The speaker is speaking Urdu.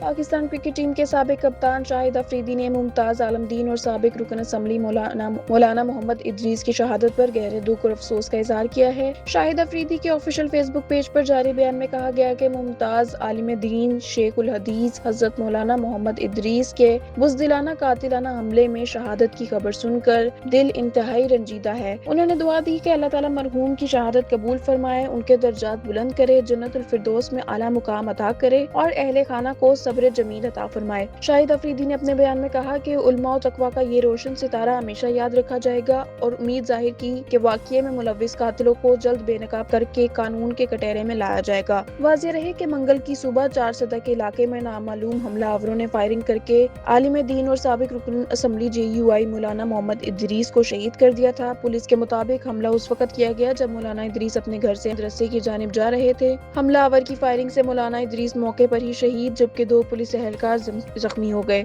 پاکستان کرکٹ ٹیم کے سابق کپتان شاہد افریدی نے ممتاز عالم دین اور سابق رکن اسمبلی مولانا محمد ادریس کی شہادت پر گہرے دکھ اور افسوس کا اظہار کیا ہے۔ شاہد افریدی کے آفیشیل فیس بک پیج پر جاری بیان میں کہا گیا کہ ممتاز عالم دین شیخ الحدیث حضرت مولانا محمد ادریس کے بزدلانہ قاتلانہ حملے میں شہادت کی خبر سن کر دل انتہائی رنجیدہ ہے۔ انہوں نے دعا دی کہ اللہ تعالیٰ مرحوم کی شہادت قبول فرمائے، ان کے درجات بلند کرے، جنت الفردوس میں اعلیٰ مقام عطا کرے اور اہل خانہ کو صبر جمیل عطا فرمائے۔ شاہد افریدی نے اپنے بیان میں کہا کہ علماء و تقویٰ کا یہ روشن ستارہ ہمیشہ یاد رکھا جائے گا اور امید ظاہر کی کہ واقعے میں ملوث قاتلوں کو جلد بے نقاب کر کے قانون کے کٹہرے میں لایا جائے گا۔ واضح رہے کہ منگل کی صبح 4 صدہ کے علاقے میں نامعلوم حملہ آوروں نے فائرنگ کر کے عالم دین اور سابق رکن اسمبلی JUI مولانا محمد ادریس کو شہید کر دیا تھا۔ پولیس کے مطابق حملہ اس وقت کیا گیا جب مولانا ادریس اپنے گھر سے مدرسے کی جانب جا رہے تھے۔ حملہ آور کی فائرنگ سے مولانا ادریس موقع پر ہی شہید جبکہ 2 پولیس اہلکار زخمی ہو گئے۔